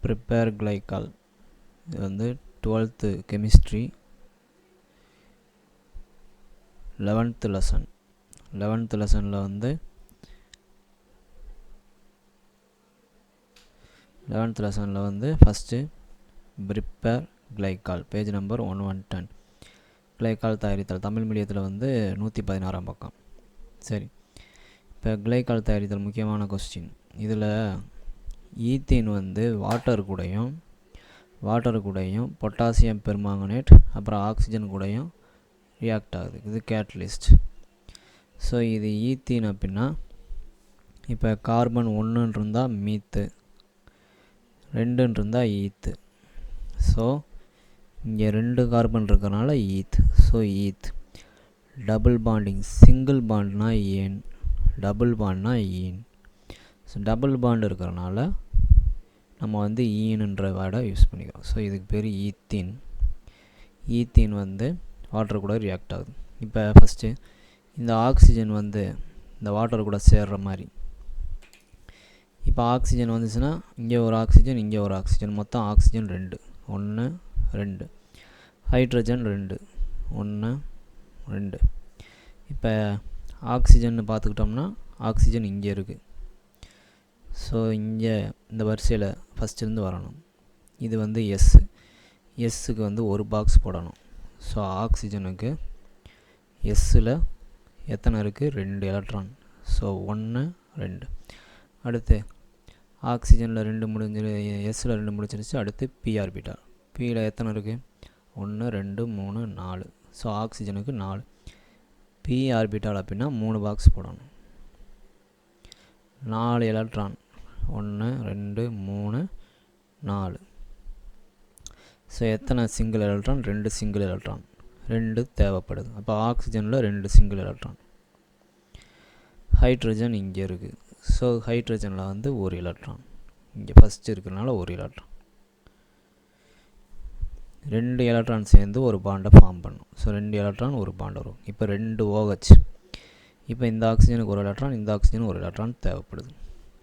Prepare glycol. இது வந்து 12th chemistry 11th lesson. 11th லெசனில் வந்து 11th லெசனில் வந்து first prepare glycol, page number 1110. Glycol தயாரித்தல் தமிழ் மீடியத்தில் வந்து 116ஆம் பக்கம். சரி, இப்போ கிளைக்கால் தயாரித்தல் முக்கியமான கொஸ்டின். இதில் ஈத்தீன் வந்து வாட்டர் கூடயும் பொட்டாசியம் பெர்மாங்கனேட் அப்புறம் ஆக்சிஜன் கூடயும் ரியாக்ட் ஆகுது. இது கேட்டலிஸ்ட். ஸோ இது ஈத்தீன் அப்படின்னா இப்போ கார்பன் 1 இருந்தால் மீத்து, 2 இருந்தால் ஈத்து. ஸோ இங்கே 2 கார்பன் இருக்கிறனால eth. So eth. Double bonding, single பாண்ட்னா ஏன், டபுள் பாண்ட்னா ஈன். ஸோ டபுள் பாண்ட் இருக்கிறனால நம்ம வந்து ஈனுன்ற வேர்டை யூஸ் பண்ணிக்கிறோம். ஸோ இதுக்கு பேர் ஈத்தீன். ஈத்தீன் வந்து வாட்டர் கூட ரியாக்ட் ஆகுது. இப்போ ஃபஸ்ட்டு இந்த ஆக்சிஜன் வந்து இந்த வாட்டர் கூட சேர்கிற மாதிரி. இப்போ ஆக்சிஜன் வந்துச்சுன்னா இங்கே ஒரு ஆக்சிஜன், இங்கே ஒரு ஆக்சிஜன், மொத்தம் ஆக்சிஜன் 2, 1 2. ஹைட்ரஜன் 2, 1 2. இப்போ ஆக்சிஜன் பார்த்துக்கிட்டோம்னா ஆக்சிஜன் இங்கே இருக்குது. ஸோ இங்கே இந்த வரிசையில் ஃபஸ்ட்டிருந்து வரணும். இது வந்து எஸ்ஸுக்கு வந்து ஒரு பாக்ஸ் போடணும். ஸோ ஆக்சிஜனுக்கு எஸ்ஸில் எத்தனை இருக்குது, 2 எலக்ட்ரான். ஸோ 1 2. அடுத்து ஆக்சிஜனில் 2 முடிஞ்சு, எஸ்ஸில் 2 முடிச்சிருச்சு. அடுத்து பி ஆர்பிட்டால். பியில் எத்தனை இருக்குது, 1 2 3 4. ஸோ ஆக்சிஜனுக்கு 4. பி ஆர்பிட்டால் அப்படின்னா 3 பாக்ஸ் போடணும். 4 எலக்ட்ரான், 1 2 3 4. ஸோ எத்தனை சிங்கிள் எலக்ட்ரான், 2 சிங்கிள் எலக்ட்ரான், 2 தேவைப்படுது. அப்போ ஆக்சிஜனில் 2 சிங்கிள் எலக்ட்ரான். ஹைட்ரஜன் இங்கே இருக்குது. ஸோ ஹைட்ரஜனில் வந்து 1 எலக்ட்ரான், இங்கே ஃபஸ்ட்டு இருக்கிறனால 1 எலக்ட்ரான். 2 எலக்ட்ரான் சேர்ந்து ஒரு பாண்டை ஃபார்ம் பண்ணும். ஸோ 2 எலக்ட்ரான் ஒரு பாண்ட் வரும். இப்போ 2 OH. இப்போ இந்த ஆக்சிஜனுக்கு 1 எலக்ட்ரான், இந்த ஆக்சிஜனுக்கு 1 எலக்ட்ரான் தேவைப்படுது.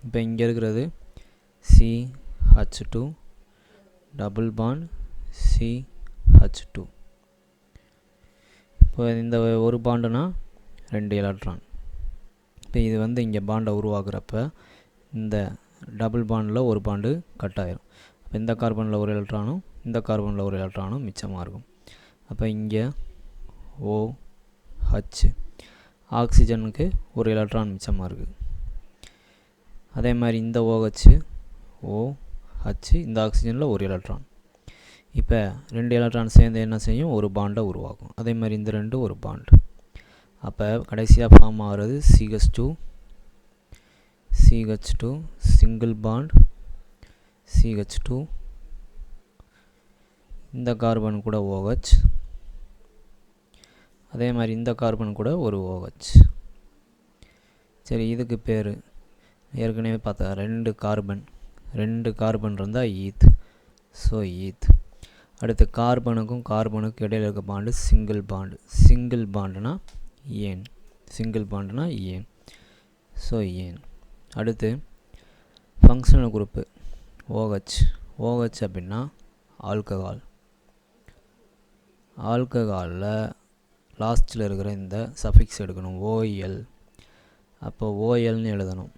இப்போ இங்கே இருக்கிறது CH2 டபுள் பாண்ட் CH2. இப்போ இந்த ஒரு பாண்டுனா 2 எலக்ட்ரான். இப்போ இது வந்து இங்கே பாண்டை உருவாக்குறப்ப இந்த டபுள் பாண்டில் ஒரு பாண்டு கட் ஆகிரும். அப்போ இந்த கார்பனில் 1 எலக்ட்ரானும் இந்த கார்பனில் 1 எலக்ட்ரானும் மிச்சமாக இருக்கும். அப்போ இங்கே OH, ஆக்சிஜனுக்கு 1 எலக்ட்ரான் மிச்சமாக இருக்குது. அதே மாதிரி இந்த OH இந்த ஆக்சிஜனில் 1 எலக்ட்ரான். இப்போ 2 எலக்ட்ரான் சேர்ந்து என்ன செய்யும், ஒரு பாண்டை உருவாக்கும். அதே மாதிரி இந்த 2 ஒரு பாண்டு. அப்போ கடைசியாக ஃபார்ம் ஆகிறது CH2 சிங்கிள் பாண்ட் CH2. இந்த கார்பன் கூட OH, அதே மாதிரி இந்த கார்பன் கூட ஒரு OH. சரி, இதுக்கு பேர் ஏற்கனவே பார்த்தா 2 கார்பன் இருந்தால் ஈத். ஸோ ஈத். அடுத்து கார்பனுக்கும் இடையில் இருக்க பாண்டு சிங்கிள் பாண்டுனா ஏன், ஸோ ஏன். அடுத்து ஃபங்க்ஷனல் குரூப்பு OH அப்படின்னா ஆல்கஹாலில் லாஸ்ட்டில் இருக்கிற இந்த சஃபிக்ஸ் எடுக்கணும், OL. அப்போ OLன்னு எழுதணும்.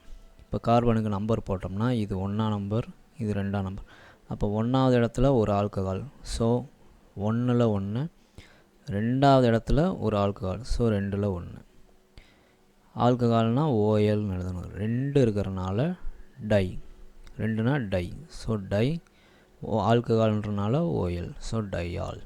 இப்போ கார்பனுக்கு நம்பர் போட்டோம்னா இது 1ஆம் நம்பர், இது 2ஆம் நம்பர். அப்போ 1வது இடத்துல ஒரு ஆல்கஹால், ஸோ 1ல் 1. 2வது இடத்துல ஒரு ஆல்கஹால், ஸோ 2ல் 1. ஆல்கஹால்னால் OLன்னு எழுதணும். 2 இருக்கிறனால டை, 2னா டை. So di. ஆல்கஹால்ன்றனால OL, ஸோ டையால்.